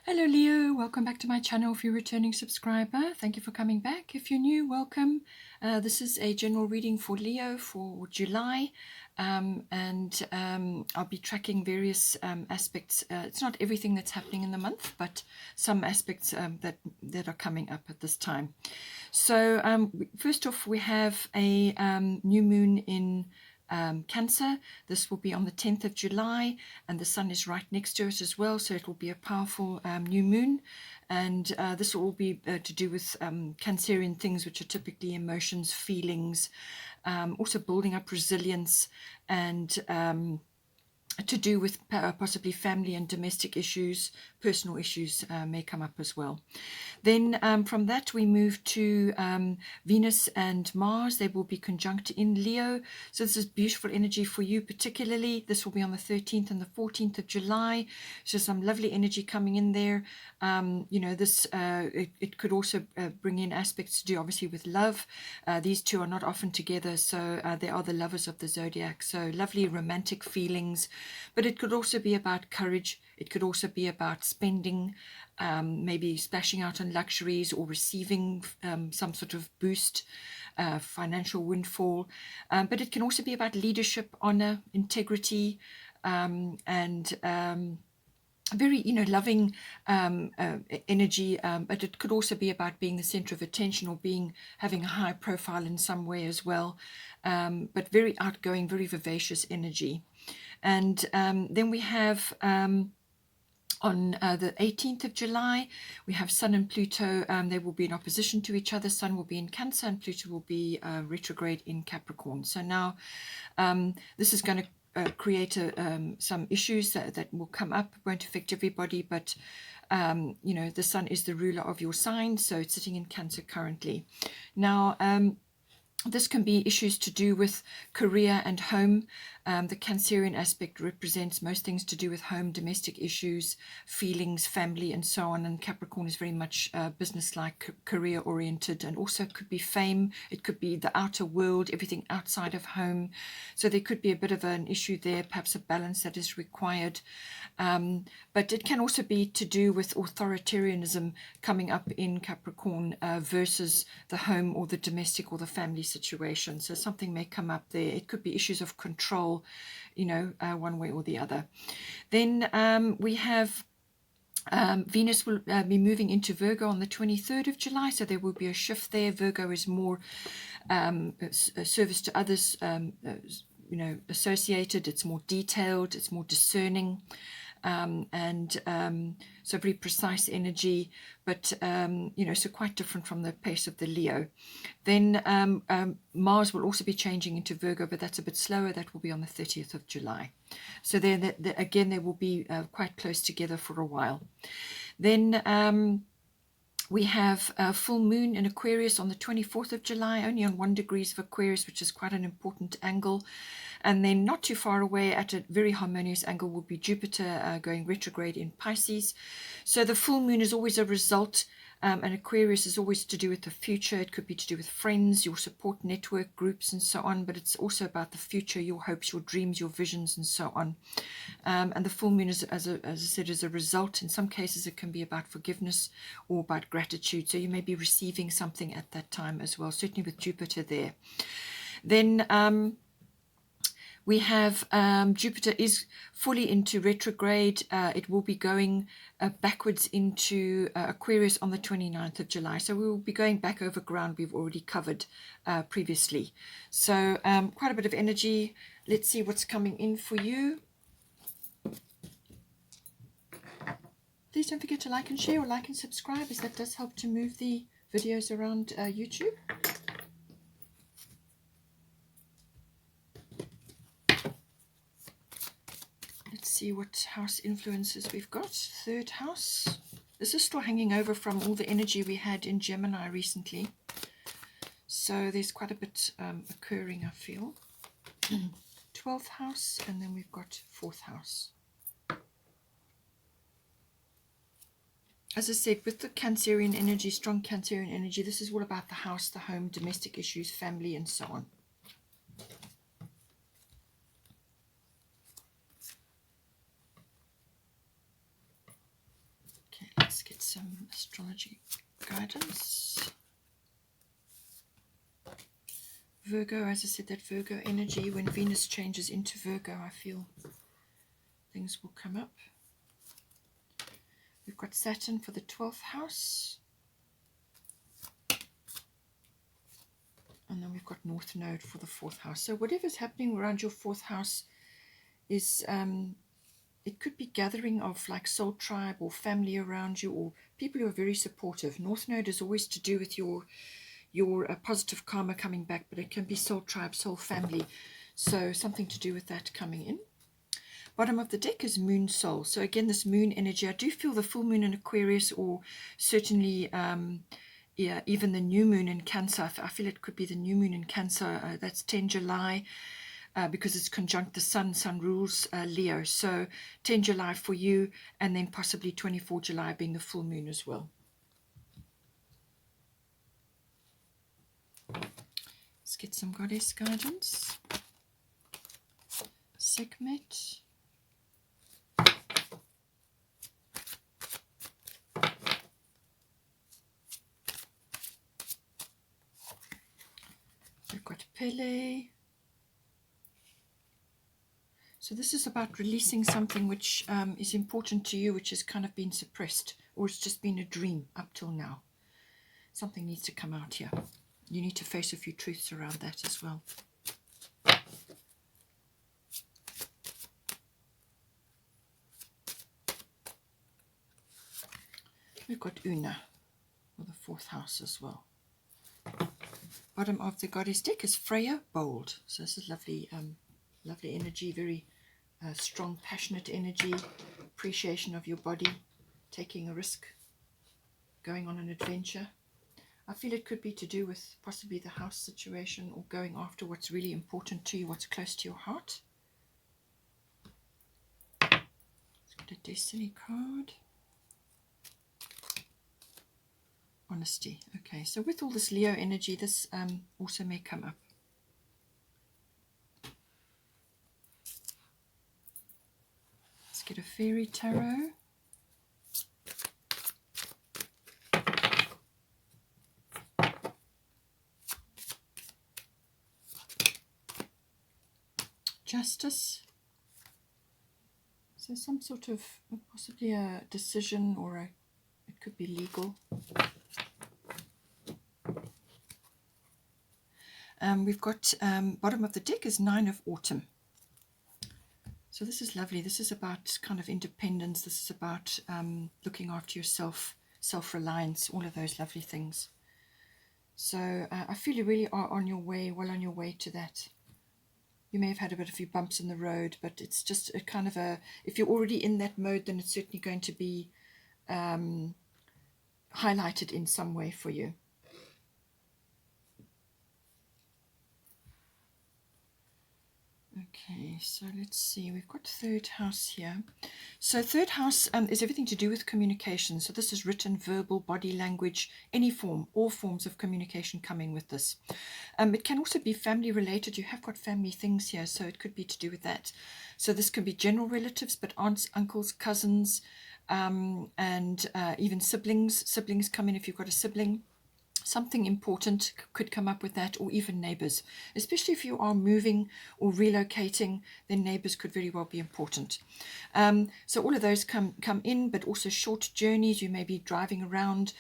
Hello Leo, welcome back to my channel. If you're a returning subscriber, thank you for coming back. If you're new, welcome. This is a general reading for Leo for July, and I'll be tracking various aspects. It's not everything that's happening in the month, but some aspects that are coming up at this time. So first off, we have a new moon in Cancer. This will be on the 10th of July, and the sun is right next to it as well, so it will be a powerful new moon. And this will all be to do with Cancerian things, which are typically emotions, feelings, also building up resilience, and to do with possibly family and domestic issues. Personal issues may come up as well. Then from that we move to Venus and Mars. They will be conjunct in Leo. So this is beautiful energy for you particularly. This will be on the 13th and the 14th of July. So some lovely energy coming in there. You know, this it could also bring in aspects to do obviously with love. These two are not often together, so they are the lovers of the zodiac. So lovely romantic feelings, but it could also be about courage. It could also be about spending, maybe splashing out on luxuries or receiving some sort of boost, financial windfall. But it can also be about leadership, honor, integrity, and very, you know, loving energy, but it could also be about being the center of attention or having a high profile in some way as well, but very outgoing, very vivacious energy. And then we have on the 18th of July, we have Sun and Pluto. They will be in opposition to each other. Sun will be in Cancer and Pluto will be retrograde in Capricorn. So now this is going to create some issues that will come up. It won't affect everybody, but you know, the Sun is the ruler of your sign, so it's sitting in Cancer currently. Now this can be issues to do with career and home. The Cancerian aspect represents most things to do with home, domestic issues, feelings, family, and so on. And Capricorn is very much business-like, career-oriented, and also could be fame. It could be the outer world, everything outside of home. So there could be a bit of an issue there, perhaps a balance that is required. But it can also be to do with authoritarianism coming up in Capricorn versus the home or the domestic or the family situation. So something may come up there. It could be issues of control, you know, one way or the other. Then we have Venus will be moving into Virgo on the 23rd of July, so there will be a shift there. Virgo is more service to others, you know, associated. It's more detailed, it's more discerning. So very precise energy, but you know, so quite different from the pace of the Leo. Then Mars will also be changing into Virgo, but that's a bit slower. That will be on the 30th of July. So then again, they will be quite close together for a while. Then we have a full moon in Aquarius on the 24th of July, only on 1 degree of Aquarius, which is quite an important angle. And then not too far away at a very harmonious angle will be Jupiter going retrograde in Pisces. So the full moon is always a result, and Aquarius is always to do with the future. It could be to do with friends, your support network, groups, and so on. But it's also about the future, your hopes, your dreams, your visions, and so on. And the full moon, is, as I said, is a result. In some cases, it can be about forgiveness or about gratitude. So you may be receiving something at that time as well, certainly with Jupiter there. Then we have Jupiter is fully into retrograde. It will be going backwards into Aquarius on the 29th of July. So we will be going back over ground we've already covered previously. So quite a bit of energy. Let's see what's coming in for you. Please don't forget to like and share or like and subscribe, as that does help to move the videos around YouTube. Let's see what house influences we've got. 3rd house. This is still hanging over from all the energy we had in Gemini recently. So there's quite a bit occurring, I feel. 12th house, and then we've got 4th house. As I said, with the Cancerian energy, strong Cancerian energy, this is all about the house, the home, domestic issues, family, and so on. Okay, some astrology guidance. Virgo, as I said, that Virgo energy, when Venus changes into Virgo, I feel things will come up. We've got Saturn for the 12th house. And then we've got North Node for the 4th house. So whatever's happening around your 4th house is, it could be gathering of like soul tribe or family around you, or people who are very supportive. North Node is always to do with your positive karma coming back, but it can be soul tribe, soul family. So something to do with that coming in. Bottom of the deck is Moon Soul. So again, this moon energy, I do feel the full moon in Aquarius, or certainly yeah, even the new moon in Cancer. I feel it could be the new moon in Cancer. That's 10 July. Because it's conjunct the sun. Sun rules Leo. So 10 July for you, and then possibly 24 July being the full moon as well. Let's get some goddess guidance. Sekhmet. We've got Pele. So this is about releasing something which is important to you, which has kind of been suppressed, or it's just been a dream up till now. Something needs to come out here. You need to face a few truths around that as well. We've got Una for the 4th house as well. Bottom of the goddess deck is Freya, bold. So this is lovely, lovely energy, very strong, passionate energy, appreciation of your body, taking a risk, going on an adventure. I feel it could be to do with possibly the house situation, or going after what's really important to you, what's close to your heart. Let's get a destiny card. Honesty. Okay, so with all this Leo energy, this also may come up. Let's get a fairy tarot. Justice. So some sort of possibly a decision, or it could be legal. We've got bottom of the deck is 9 of Autumn. So this is lovely. This is about kind of independence. This is about looking after yourself, self-reliance, all of those lovely things. So I feel you really are on your way, well on your way to that. You may have had a bit of a few bumps in the road, but it's just a kind of a, if you're already in that mode, then it's certainly going to be highlighted in some way for you. Okay, so let's see, we've got 3rd house here. So 3rd house is everything to do with communication. So this is written, verbal, body language, any form, all forms of communication coming with this. It can also be family related. You have got family things here, so it could be to do with that. So this can be general relatives, but aunts, uncles, cousins, and even siblings. Siblings come in if you've got a sibling. Something important could come up with that, or even neighbors. Especially if you are moving or relocating, then neighbors could very well be important. So all of those come in, but also short journeys. You may be driving around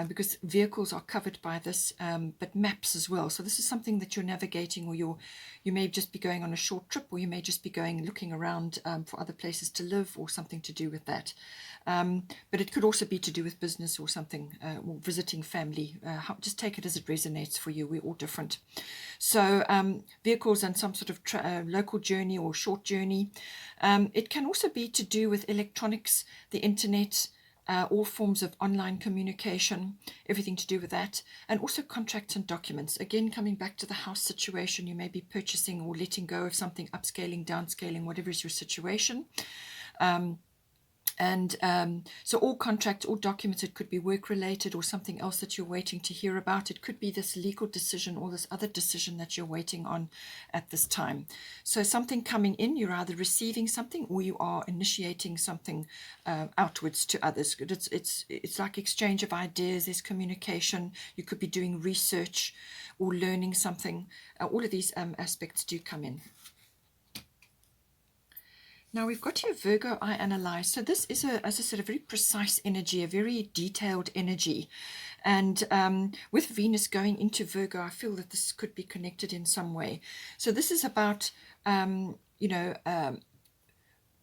because vehicles are covered by this, but maps as well. So this is something that you're navigating, or you may just be going on a short trip, or you may just be looking around for other places to live, or something to do with that. But it could also be to do with business or something, or visiting family. Just take it as it resonates for you. We're all different. So vehicles and some sort of local journey or short journey. It can also be to do with electronics, the internet, all forms of online communication, everything to do with that, and also contracts and documents. Again, coming back to the house situation, you may be purchasing or letting go of something, upscaling, downscaling, whatever is your situation. And so all contracts, all documents, it could be work related or something else that you're waiting to hear about. It could be this legal decision or this other decision that you're waiting on at this time. So something coming in, you're either receiving something or you are initiating something outwards to others. It's like exchange of ideas, there's communication. You could be doing research or learning something. All of these aspects do come in. Now we've got your Virgo I Analyze. So this is, as I said, a very precise energy, a very detailed energy. And with Venus going into Virgo, I feel that this could be connected in some way. So this is about,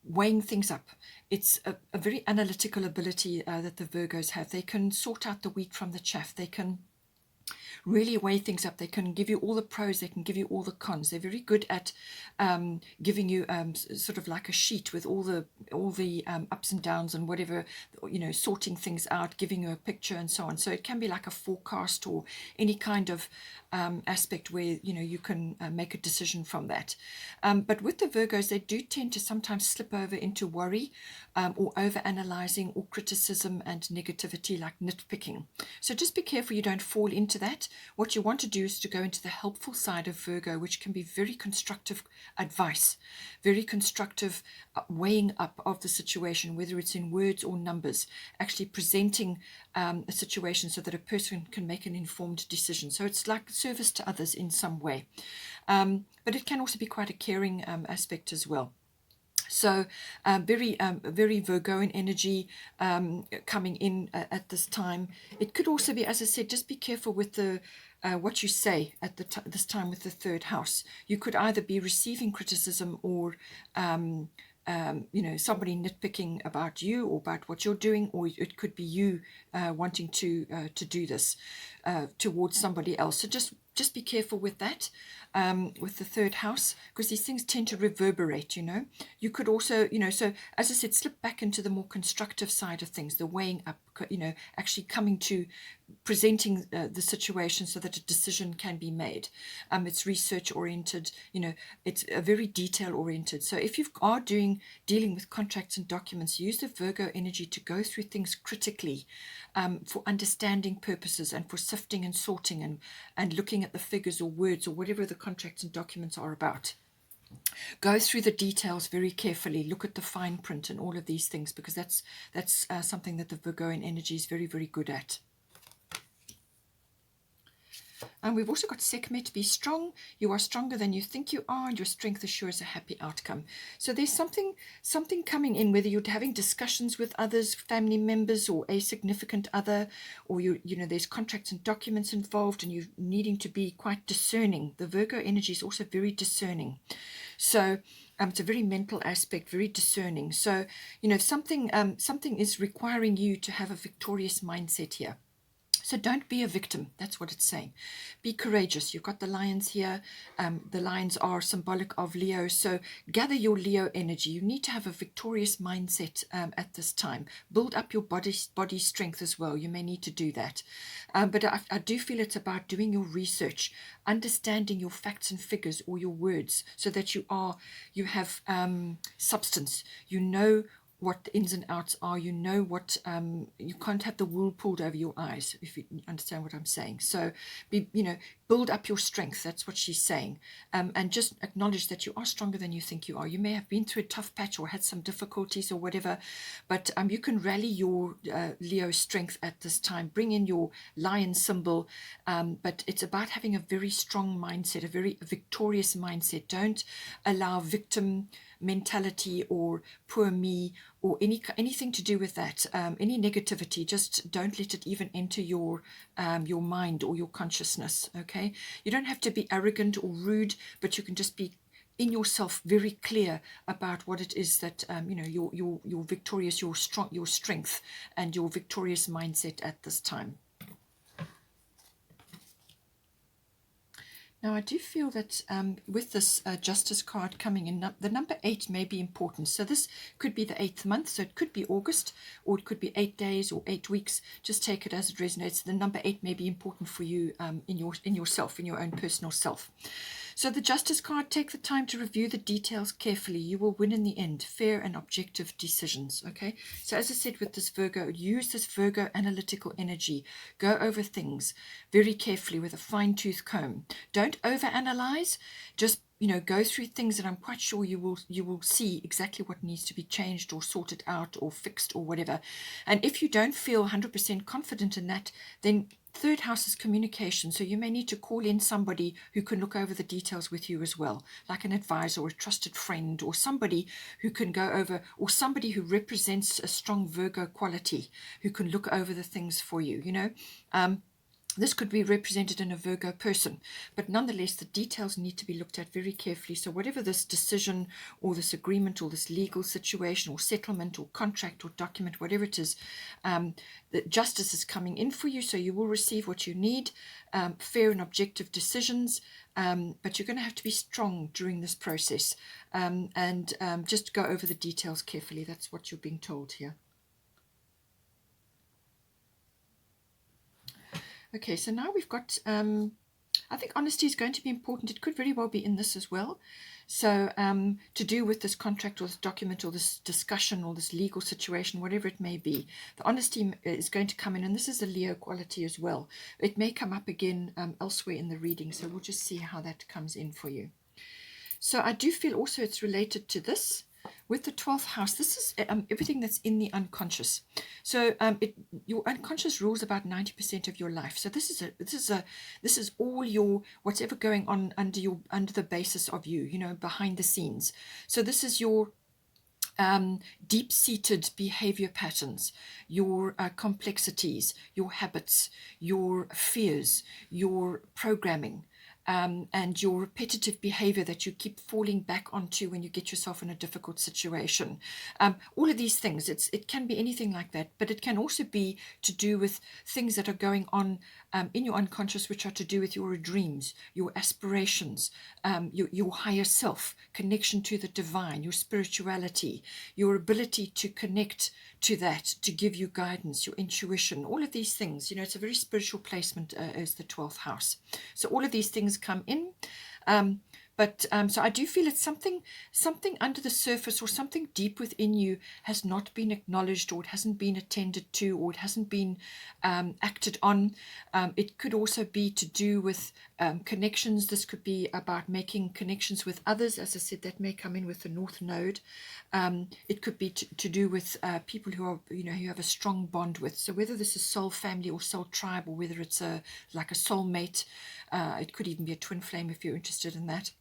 weighing things up. It's a very analytical ability that the Virgos have. They can sort out the wheat from the chaff. They can really weigh things up. They can give you all the pros, they can give you all the cons. They're very good at giving you sort of like a sheet with all the ups and downs and whatever, sorting things out, giving you a picture and so on. So it can be like a forecast or any kind of aspect where you can make a decision from that. But with the Virgos, they do tend to sometimes slip over into worry or over analyzing or criticism and negativity, like nitpicking. So just be careful you don't fall into that. What you want to do is to go into the helpful side of Virgo, which can be very constructive advice, very constructive weighing up of the situation, whether it's in words or numbers, actually presenting a situation so that a person can make an informed decision. So it's like service to others in some way. But it can also be quite a caring aspect as well. So very Virgoan energy coming in at this time. It could also be, as I said, just be careful with the what you say at this time with the third house. You could either be receiving criticism or somebody nitpicking about you or about what you're doing, or it could be you wanting to do this towards somebody else. So just be careful with that, with the third house, because these things tend to reverberate. You could also, so as I said, slip back into the more constructive side of things, the weighing up, actually coming to presenting the situation so that a decision can be made. It's research oriented, it's a very detail oriented. So if you are dealing with contracts and documents, use the Virgo energy to go through things critically for understanding purposes and for sifting and sorting and looking at the figures or words or whatever the contracts and documents are about. Go through the details very carefully, look at the fine print and all of these things, because that's something that the Virgoan energy is very, very good at. And we've also got Sekhmet, be strong. You are stronger than you think you are, and your strength assures a happy outcome. So there's something coming in, whether you're having discussions with others, family members, or a significant other, or there's contracts and documents involved, and you're needing to be quite discerning. The Virgo energy is also very discerning. So it's a very mental aspect, very discerning. So something is requiring you to have a victorious mindset here. So don't be a victim. That's what it's saying. Be courageous. You've got the lions here. The lions are symbolic of Leo. So gather your Leo energy. You need to have a victorious mindset at this time. Build up your body strength as well. You may need to do that. But I do feel it's about doing your research, understanding your facts and figures or your words, so that you have substance. You know what the ins and outs are. What you can't have the wool pulled over your eyes, if you understand what I'm saying. So build up your strength. That's what she's saying. And just acknowledge that you are stronger than you think you are. You may have been through a tough patch or had some difficulties or whatever, but you can rally your Leo strength at this time. Bring in your lion symbol, but it's about having a very strong mindset, a very victorious mindset. Don't allow victim mentality or poor me or anything to do with that, any negativity. Just don't let it even enter your mind or your consciousness. Okay, you don't have to be arrogant or rude, but you can just be in yourself very clear about what it is that your victorious, your strength and your victorious mindset at this time. Now, I do feel that with this Justice card coming in, the number 8 may be important. So this could be the 8th month, so it could be August, or it could be 8 days or 8 weeks. Just take it as it resonates. The number 8 may be important for you in yourself, in your own personal self. So the Justice card, take the time to review the details carefully. You will win in the end. Fair and objective decisions. Okay. So as I said with this Virgo, use this Virgo analytical energy. Go over things very carefully with a fine-tooth comb. Don't overanalyze. Just go through things, and I'm quite sure you will see exactly what needs to be changed or sorted out or fixed or whatever. And if you don't feel 100% confident in that, then third house is communication. So you may need to call in somebody who can look over the details with you as well, like an advisor or a trusted friend or somebody who can go over, or somebody who represents a strong Virgo quality who can look over the things for you, This could be represented in a Virgo person, but nonetheless, the details need to be looked at very carefully. So whatever this decision or this agreement or this legal situation or settlement or contract or document, whatever it is, the justice is coming in for you, so you will receive what you need, fair and objective decisions, but you're going to have to be strong during this process, and just go over the details carefully. That's what you're being told here. Okay, so now we've got, I think honesty is going to be important. It could very well be in this as well. So to do with this contract or this document or this discussion or this legal situation, whatever it may be, the honesty is going to come in, and this is a Leo quality as well. It may come up again elsewhere in the reading, so we'll just see how that comes in for you. So I do feel also it's related to this. With the 12th house, this is everything that's in the unconscious. So your unconscious rules about 90% of your life. So this is all your what's ever going on under the basis of you, behind the scenes. So this is your deep-seated behavior patterns, your complexities, your habits, your fears, your programming. And your repetitive behavior that you keep falling back onto when you get yourself in a difficult situation. All of these things, it can be anything like that, but it can also be to do with things that are going on in your unconscious, which are to do with your dreams, your aspirations, your higher self, connection to the divine, your spirituality, your ability to connect to that, to give you guidance, your intuition, all of these things. It's a very spiritual placement as the 12th house. So all of these things come in. So I do feel it's something under the surface or something deep within you has not been acknowledged, or it hasn't been attended to, or it hasn't been acted on. It could also be to do with connections. This could be about making connections with others. As I said, that may come in with the North Node. It could be to do with people who are, who you have a strong bond with. So whether this is soul family or soul tribe, or whether it's like a soulmate, it could even be a twin flame if you're interested in that.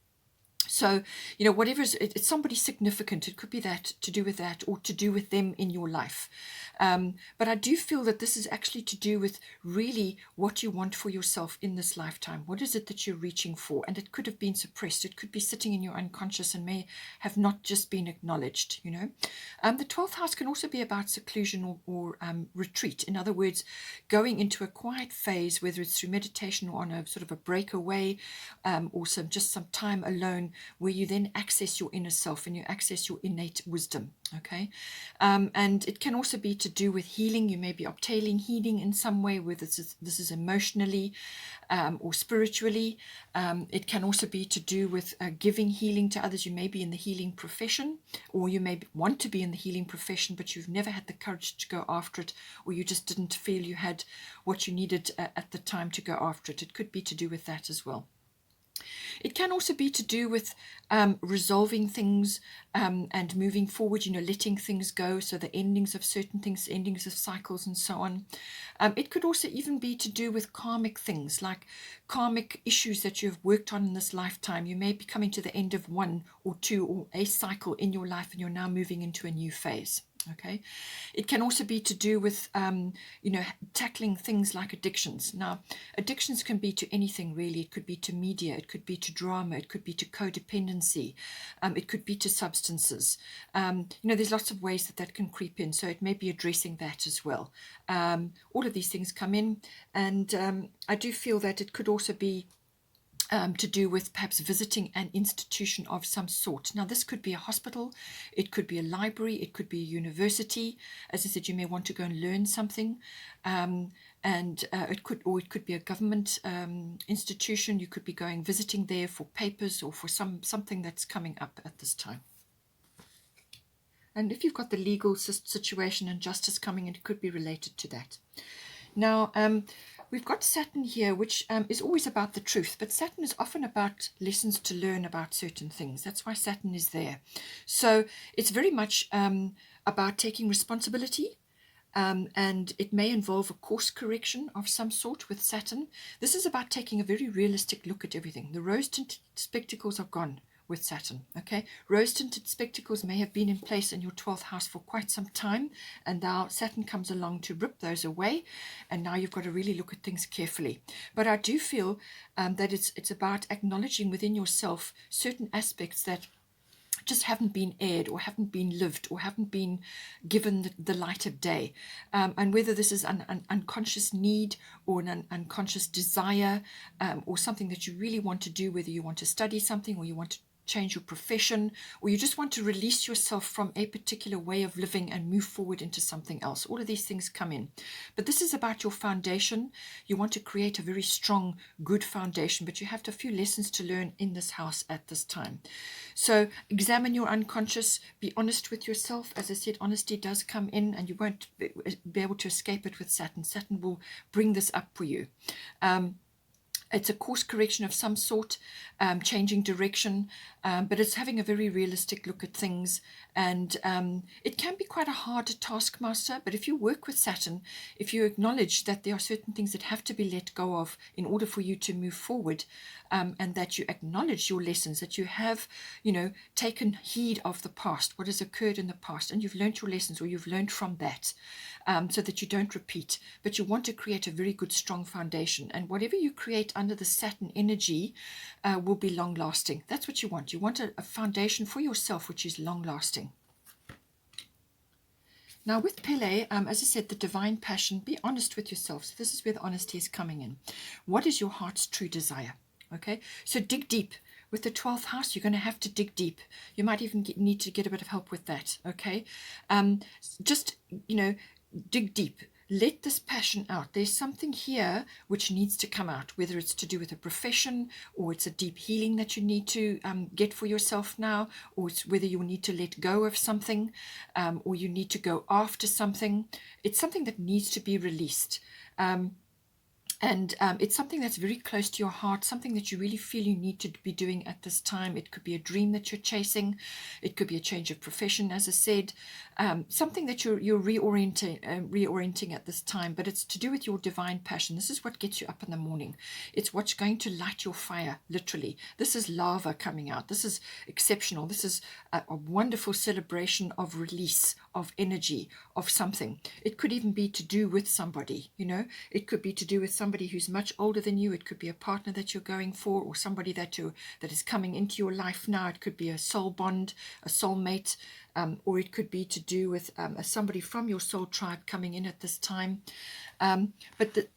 So, whatever it's somebody significant. It could be that, to do with that, or to do with them in your life. But I do feel that this is actually to do with really what you want for yourself in this lifetime. What is it that you're reaching for? And it could have been suppressed. It could be sitting in your unconscious and may have not just been acknowledged, The 12th house can also be about seclusion or retreat. In other words, going into a quiet phase, whether it's through meditation or on a sort of a breakaway, or just some time alone, where you then access your inner self and you access your innate wisdom. Okay, and it can also be to do with healing. You may be obtaining healing in some way, whether this is emotionally or spiritually. It can also be to do with giving healing to others. You may be in the healing profession, or you may want to be in the healing profession, but you've never had the courage to go after it, or you just didn't feel you had what you needed at the time to go after it. It could be to do with that as well. It can also be to do with resolving things and moving forward, letting things go. So the endings of certain things, endings of cycles and so on. It could also even be to do with karmic things, like karmic issues that you've worked on in this lifetime. You may be coming to the end of one or two or a cycle in your life, and you're now moving into a new phase. Okay, it can also be to do with, tackling things like addictions. Now, addictions can be to anything really. It could be to media, it could be to drama, it could be to codependency, it could be to substances. There's lots of ways that can creep in. So it may be addressing that as well. All of these things come in, and I do feel that it could also be to do with perhaps visiting an institution of some sort. Now, this could be a hospital, it could be a library, it could be a university. As I said, you may want to go and learn something, and it could be a government institution. You could be going visiting there for papers or for something that's coming up at this time. And if you've got the legal situation and justice coming in, it could be related to that. Now, we've got Saturn here, which is always about the truth, but Saturn is often about lessons to learn about certain things. That's why Saturn is there. So it's very much about taking responsibility, and it may involve a course correction of some sort with Saturn. This is about taking a very realistic look at everything. The rose-tinted spectacles are gone with Saturn. Okay, rose-tinted spectacles may have been in place in your 12th house for quite some time, and now Saturn comes along to rip those away, and now you've got to really look at things carefully. But I do feel that it's about acknowledging within yourself certain aspects that just haven't been aired or haven't been lived or haven't been given the light of day, and whether this is an unconscious need or an unconscious desire, or something that you really want to do, whether you want to study something or you want to change your profession, or you just want to release yourself from a particular way of living and move forward into something else. All of these things come in. But this is about your foundation. You want to create a very strong, good foundation, but you have a few lessons to learn in this house at this time. So examine your unconscious, be honest with yourself. As I said, honesty does come in, and you won't be able to escape it with Saturn. Saturn will bring this up for you. It's a course correction of some sort, changing direction, but it's having a very realistic look at things. And it can be quite a hard taskmaster, but if you work with Saturn, if you acknowledge that there are certain things that have to be let go of in order for you to move forward, and that you acknowledge your lessons, that you have, taken heed of the past, what has occurred in the past, and you've learned your lessons, or you've learned from that, so that you don't repeat. But you want to create a very good, strong foundation. And whatever you create under the Saturn energy will be long lasting. That's what you want. You want a foundation for yourself which is long lasting. Now with Pele, as I said, the divine passion, be honest with yourself. So this is where the honesty is coming in. What is your heart's true desire? Okay, so dig deep. With the 12th house, you're going to have to dig deep. You might even need to get a bit of help with that. Okay, just, dig deep. Let this passion out. There's something here which needs to come out, whether it's to do with a profession, or it's a deep healing that you need to get for yourself now, or it's whether you need to let go of something, or you need to go after something. It's something that needs to be released. And it's something that's very close to your heart, something that you really feel you need to be doing at this time. It could be a dream that you're chasing. It could be a change of profession, as I said, something that you're reorienting at this time. But it's to do with your divine passion. This is what gets you up in the morning. It's what's going to light your fire, literally. This is lava coming out. This is exceptional. This is a wonderful celebration of release, of energy, of something. It could even be to do with somebody, It could be to do with somebody who's much older than you. It could be a partner that you're going for, or somebody that is coming into your life now. It could be a soul bond, a soulmate, or it could be to do with somebody from your soul tribe coming in at this time. But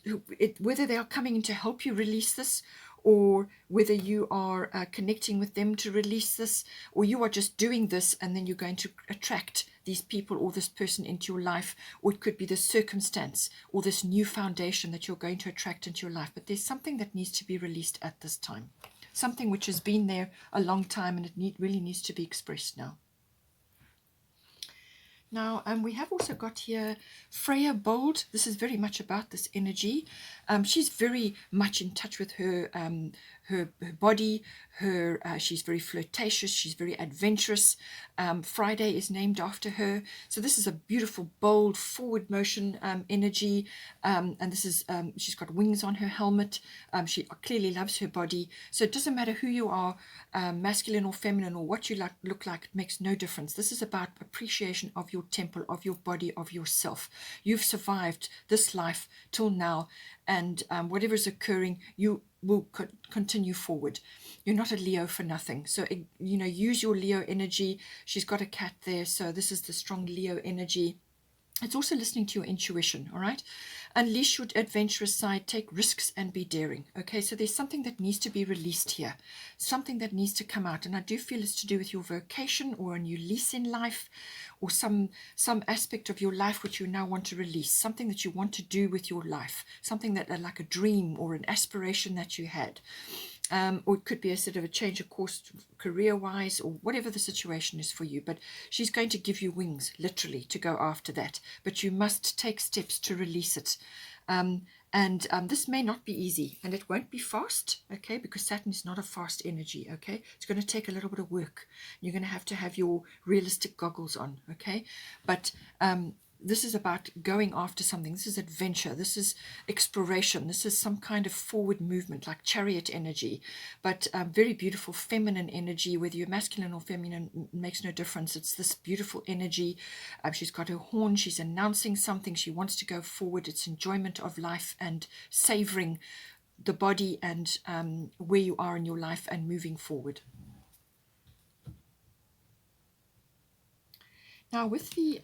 whether they are coming in to help you release this, or whether you are connecting with them to release this, or you are just doing this and then you're going to attract these people or this person into your life, or it could be the circumstance or this new foundation that you're going to attract into your life. But there's something that needs to be released at this time, something which has been there a long time, and it really needs to be expressed now. Now, we have also got here Freya Bold. This is very much about this energy. She's very much in touch with her body. She's very flirtatious. She's very adventurous. Friday is named after her. So this is a beautiful, bold, forward motion energy. And this is she's got wings on her helmet. She clearly loves her body. So it doesn't matter who you are, masculine or feminine, or what you look like. It makes no difference. This is about appreciation of your temple, of your body, of yourself. You've survived this life till now, and whatever is occurring, you will continue forward. You're not a Leo for nothing. So use your Leo energy. She's got a cat there, so this is the strong Leo energy. It's also listening to your intuition, all right? Unleash your adventurous side, take risks and be daring. Okay, so there's something that needs to be released here, something that needs to come out. And I do feel it's to do with your vocation or a new lease in life, or some aspect of your life which you now want to release, something that you want to do with your life, something that like a dream or an aspiration that you had. Or it could be a sort of a change of course career-wise, or whatever the situation is for you. But she's going to give you wings, literally, to go after that. But you must take steps to release it. This may not be easy, and it won't be fast, okay, because Saturn is not a fast energy, okay. It's going to take a little bit of work. You're going to have your realistic goggles on, okay. But this is about going after something. This is adventure. This is exploration. This is some kind of forward movement, like chariot energy, but very beautiful feminine energy. Whether you're masculine or feminine makes no difference. It's this beautiful energy. She's got her horn. She's announcing something. She wants to go forward. It's enjoyment of life and savoring the body and where you are in your life and moving forward. Now with the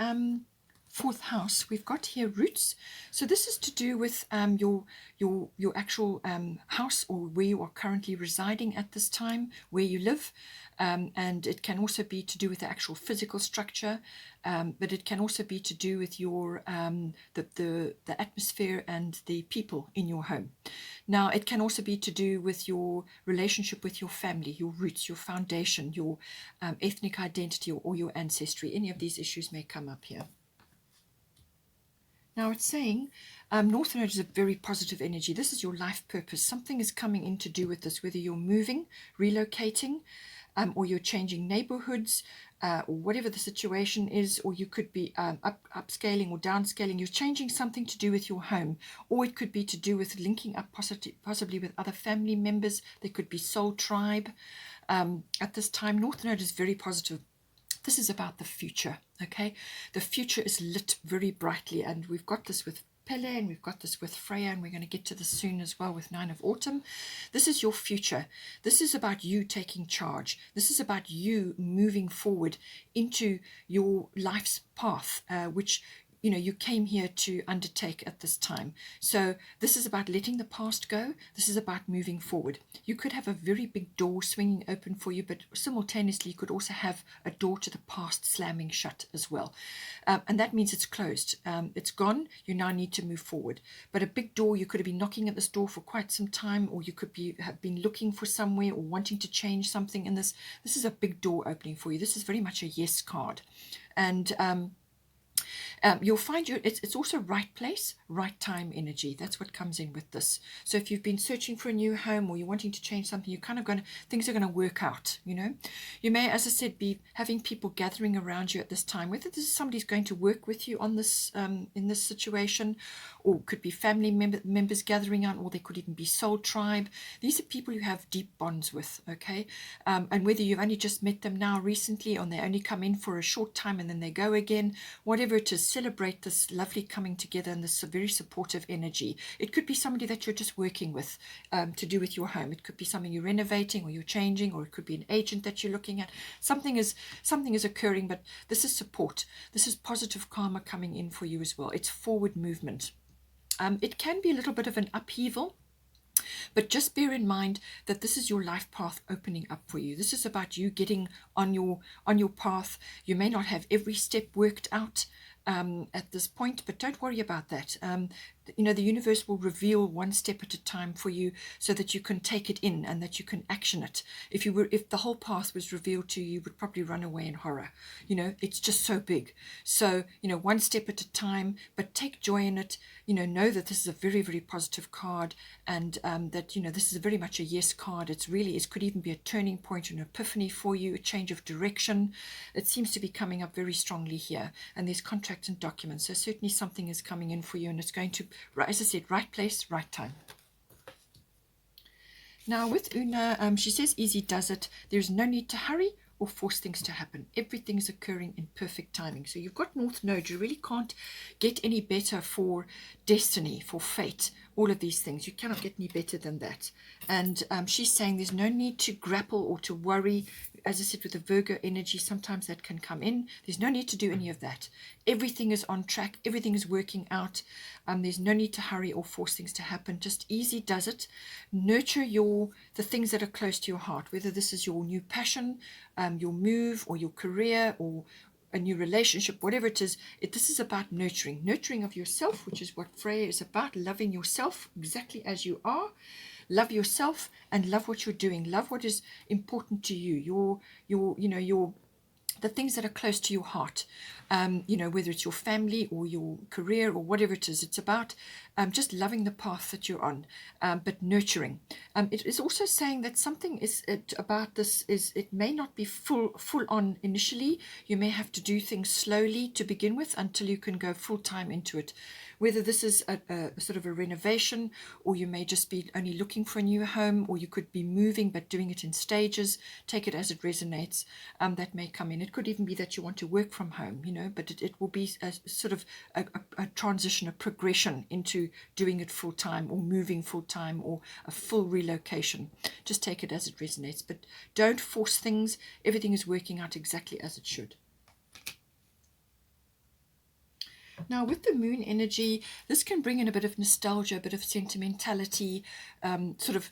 fourth house, we've got here roots. So this is to do with your actual house, or where you are currently residing at this time, where you live, and it can also be to do with the actual physical structure, but it can also be to do with your the atmosphere and the people in your home. Now it can also be to do with your relationship with your family, your roots, your foundation, your ethnic identity, or your ancestry. Any of these issues may come up here. Now it's saying North Node is a very positive energy. This is your life purpose. Something is coming in to do with this, whether you're moving, relocating, or you're changing neighborhoods, or whatever the situation is, or you could be upscaling or downscaling. You're changing something to do with your home, or it could be to do with linking up possibly with other family members. There could be soul tribe. At this time, North Node is very positive. This is about the future, okay? The future is lit very brightly, and we've got this with Pele, and we've got this with Freya, and we're going to get to this soon as well with 9 of Autumn. This is your future. This is about you taking charge. This is about you moving forward into your life's path, which you came here to undertake at this time. So this is about letting the past go. This is about moving forward. You could have a very big door swinging open for you, but simultaneously you could also have a door to the past slamming shut as well. And that means it's closed. It's gone. You now need to move forward. But a big door, you could have been knocking at this door for quite some time, or you could have been looking for somewhere or wanting to change something. And this is a big door opening for you. This is very much a yes card. And you'll find it's also right place, right time energy. That's what comes in with this. So if you've been searching for a new home, or you're wanting to change something, you're kind of things are going to work out, You may, as I said, be having people gathering around you at this time, whether this is somebody's going to work with you on this, in this situation, or could be family members gathering on, or they could even be soul tribe. These are people you have deep bonds with, okay? And whether you've only just met them now recently, or they only come in for a short time and then they go again, whatever it is, celebrate this lovely coming together and this very supportive energy. It could be somebody that you're just working with to do with your home. It could be something you're renovating or you're changing, or it could be an agent that you're looking at. Something is occurring, but this is support. This is positive karma coming in for you as well. It's forward movement. It can be a little bit of an upheaval, but just bear in mind that this is your life path opening up for you. This is about you getting on your path. You may not have every step worked out at this point, but don't worry about that. The universe will reveal one step at a time for you, so that you can take it in and that you can action it. If the whole path was revealed to you, you would probably run away in horror. It's just so big. So one step at a time, but take joy in it. Know that this is a very, very positive card, and that this is very much a yes card. It could even be a turning point, an epiphany for you, a change of direction. It seems to be coming up very strongly here, and there's contracts and documents. So certainly something is coming in for you, and it's going to, as I said, right place, right time. Now with Una, she says easy does it. There's no need to hurry or force things to happen. Everything is occurring in perfect timing. So you've got North Node. You really can't get any better for destiny, for fate, all of these things. You cannot get any better than that. And she's saying there's no need to grapple or to worry. as I said, with the Virgo energy, sometimes that can come in. There's no need to do any of that. Everything is on track. Everything is working out. There's no need to hurry or force things to happen. Just easy does it. Nurture the things that are close to your heart, whether this is your new passion, your move, or your career, or a new relationship, whatever it is. This is about nurturing of yourself, which is what Freya is about. Loving yourself exactly as you are. Love yourself and love what you're doing. Love what is important to you. The things that are close to your heart, whether it's your family or your career or whatever it is. It's about just loving the path that you're on, but nurturing. It is also saying that something about this is it may not be full on initially. You may have to do things slowly to begin with until you can go full time into it. Whether this is a sort of a renovation, or you may just be only looking for a new home, or you could be moving but doing it in stages. Take it as it resonates. That may come in. It could even be that you want to work from home, but it will be a sort of a transition, a progression into doing it full time, or moving full time, or a full relocation. Just take it as it resonates, but don't force things. Everything is working out exactly as it should. Now, with the moon energy, this can bring in a bit of nostalgia, a bit of sentimentality, sort of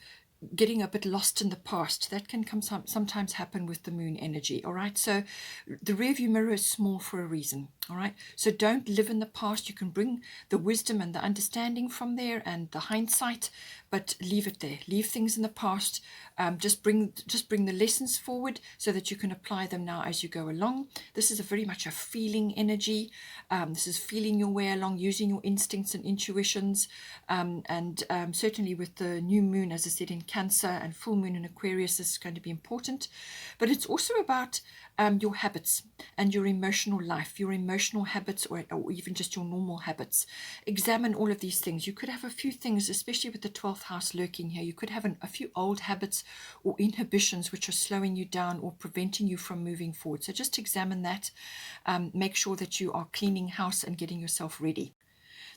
getting a bit lost in the past. That can sometimes happen with the moon energy. All right, so the rearview mirror is small for a reason. All right, so don't live in the past. You can bring the wisdom and the understanding from there and the hindsight, but leave it there. Leave things in the past. Just bring the lessons forward so that you can apply them now as you go along. This is very much a feeling energy. This is feeling your way along, using your instincts and intuitions, and certainly with the new moon, as I said, in Cancer, and full moon in Aquarius, this is going to be important. But it's also about your habits and your emotional life, your emotional habits, or even just your normal habits. Examine all of these things. You could have a few things, especially with the 12th house lurking here. You could have a few old habits or inhibitions which are slowing you down or preventing you from moving forward. So just examine that. Make sure that you are cleaning house and getting yourself ready.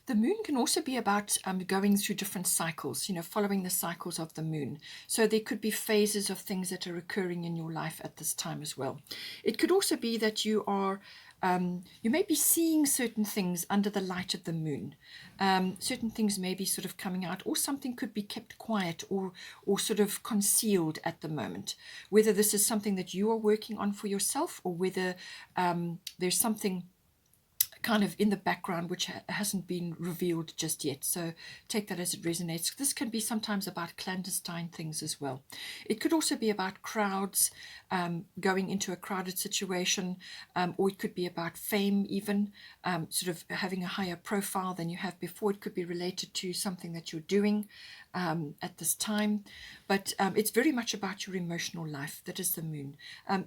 The moon can also be about going through different cycles, following the cycles of the moon. So there could be phases of things that are occurring in your life at this time as well. It could also be that you may be seeing certain things under the light of the moon. Certain things may be sort of coming out, or something could be kept quiet or sort of concealed at the moment. Whether this is something that you are working on for yourself, or whether there's something kind of in the background which hasn't been revealed just yet. So take that as it resonates. This can be sometimes about clandestine things as well. It could also be about crowds, going into a crowded situation, or it could be about fame even, sort of having a higher profile than you have before. It could be related to something that you're doing at this time, but it's very much about your emotional life. That is the moon.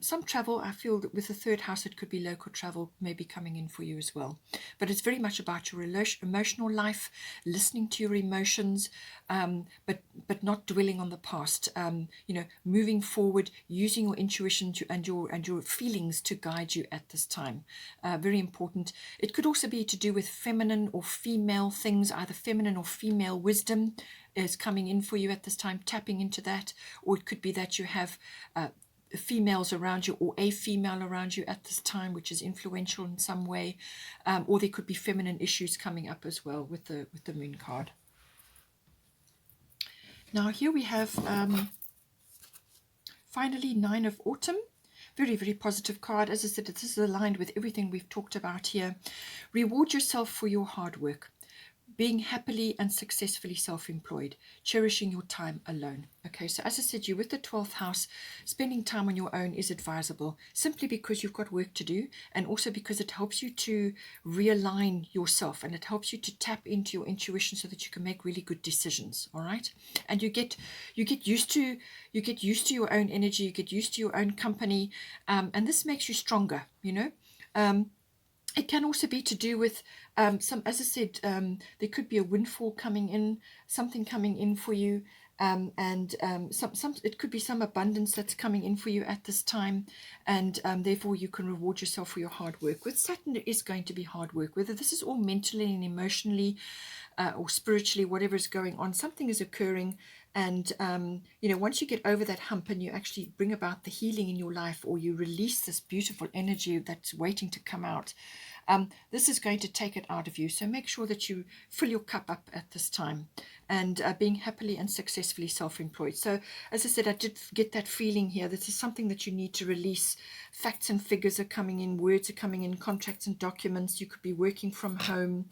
Some travel, I feel that with the third house, it could be local travel maybe coming in for you as well. But it's very much about your emotional life, listening to your emotions, but not dwelling on the past. Moving forward, using your intuition and your feelings to guide you at this time. Very important. It could also be to do with feminine or female things, either feminine or female wisdom is coming in for you at this time, tapping into that. Or it could be that you have females around you, or a female around you at this time, which is influential in some way. Or there could be feminine issues coming up as well with the moon card. Now here we have finally 9 of Autumn. Very, very positive card. As I said, this is aligned with everything we've talked about here. Reward yourself for your hard work. Being happily and successfully self-employed, cherishing your time alone. Okay, so as I said, you with the 12th house, spending time on your own is advisable, simply because you've got work to do, and also because it helps you to realign yourself, and it helps you to tap into your intuition so that you can make really good decisions. All right, and you get used to your own energy, you get used to your own company, and this makes you stronger. It can also be to do with as I said, there could be a windfall coming in, something coming in for you, and it could be some abundance that's coming in for you at this time, and therefore you can reward yourself for your hard work. With Saturn, it is going to be hard work, whether this is all mentally and emotionally or spiritually, whatever is going on. Something is occurring And once you get over that hump and you actually bring about the healing in your life, or you release this beautiful energy that's waiting to come out, this is going to take it out of you. So make sure that you fill your cup up at this time, and being happily and successfully self-employed. So as I said, I did get that feeling here. This is something that you need to release. Facts and figures are coming in, words are coming in, contracts and documents. You could be working from home.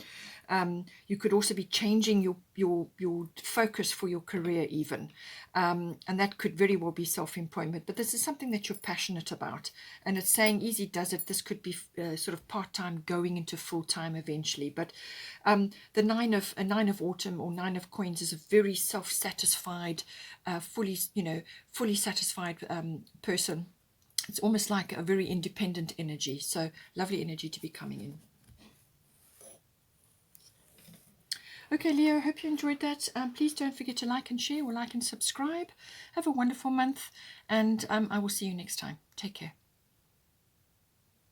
You could also be changing your focus for your career even, and that could very well be self-employment. But this is something that you're passionate about, and it's saying easy does it. This could be sort of part-time going into full-time eventually. But the nine of autumn, or nine of coins, is a very self-satisfied, fully satisfied person. It's almost like a very independent energy. So lovely energy to be coming in. Okay, Leo, hope you enjoyed that. Please don't forget to like and share, or like and subscribe. Have a wonderful month, and I will see you next time. Take care.